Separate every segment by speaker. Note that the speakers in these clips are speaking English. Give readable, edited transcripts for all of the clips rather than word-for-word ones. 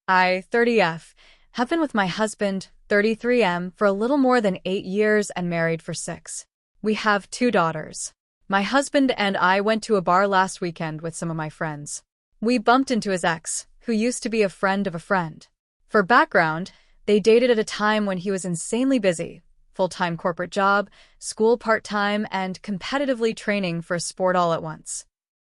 Speaker 1: I, 30F, have been with my husband, 33M, for a little more than 8 years and married for 6. We have 2 daughters. My husband and I went to a bar last weekend with some of my friends. We bumped into his ex, who used to be a friend of a friend. For background, they dated at a time when he was insanely busy, full-time corporate job, school part-time, and competitively training for a sport all at once.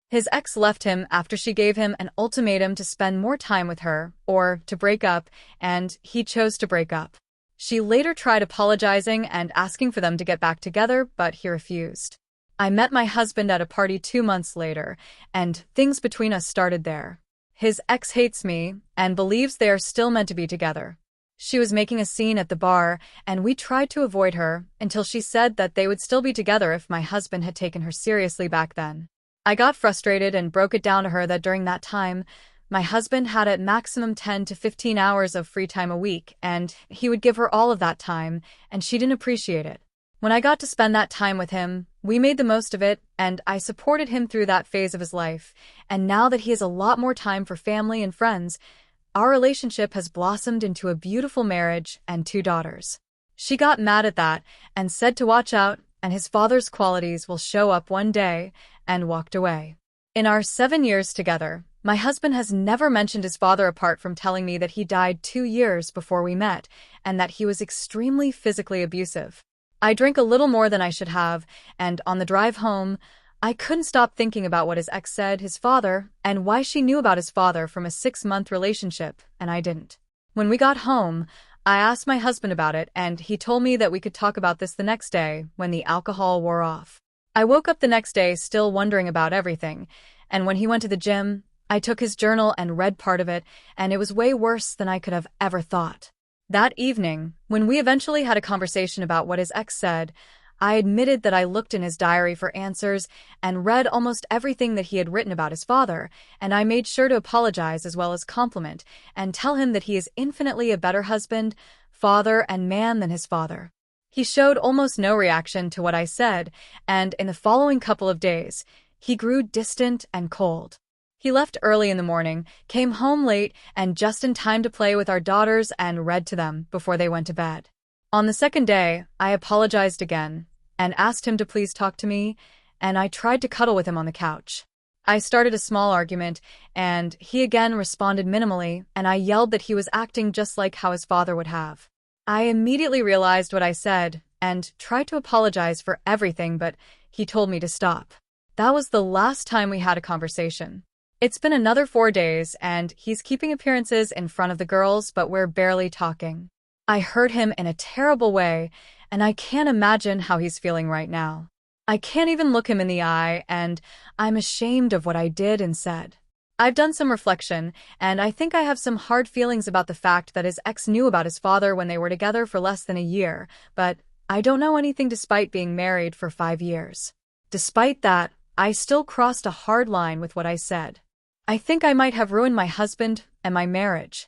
Speaker 1: His ex left him after she gave him an ultimatum to spend more time with her, or to break up, and he chose to break up. She later tried apologizing and asking for them to get back together, but he refused. I met my husband at a party 2 months later, and things between us started there. His ex hates me and believes they are still meant to be together. She was making a scene at the bar, and we tried to avoid her until she said that they would still be together if my husband had taken her seriously back then. I got frustrated and broke it down to her that during that time, my husband had at maximum 10 to 15 hours of free time a week, and he would give her all of that time, and she didn't appreciate it. When I got to spend that time with him, we made the most of it, and I supported him through that phase of his life. And now that he has a lot more time for family and friends, our relationship has blossomed into a beautiful marriage and 2 daughters. She got mad at that and said to watch out, and his father's qualities will show up one day, and walked away. In our 7 years together, my husband has never mentioned his father apart from telling me that he died 2 years before we met, and that he was extremely physically abusive. I drank a little more than I should have, and on the drive home, I couldn't stop thinking about what his ex said, his father, and why she knew about his father from a 6-month relationship, and I didn't. When we got home, I asked my husband about it, and he told me that we could talk about this the next day when the alcohol wore off. I woke up the next day still wondering about everything, and when he went to the gym, I took his journal and read part of it, and it was way worse than I could have ever thought. That evening, when we eventually had a conversation about what his ex said, I admitted that I looked in his diary for answers and read almost everything that he had written about his father, and I made sure to apologize as well as compliment and tell him that he is infinitely a better husband, father, and man than his father. He showed almost no reaction to what I said, and in the following couple of days, he grew distant and cold. He left early in the morning, came home late, and just in time to play with our daughters and read to them before they went to bed. On the second day, I apologized again and asked him to please talk to me, and I tried to cuddle with him on the couch. I started a small argument, and he again responded minimally, and I yelled that he was acting just like how his father would have. I immediately realized what I said and tried to apologize for everything, but he told me to stop. That was the last time we had a conversation. It's been another 4 days, and he's keeping appearances in front of the girls, but we're barely talking. I hurt him in a terrible way, and I can't imagine how he's feeling right now. I can't even look him in the eye, and I'm ashamed of what I did and said. I've done some reflection, and I think I have some hard feelings about the fact that his ex knew about his father when they were together for less than a year, but I don't know anything despite being married for 5 years. Despite that, I still crossed a hard line with what I said. I think I might have ruined my husband and my marriage.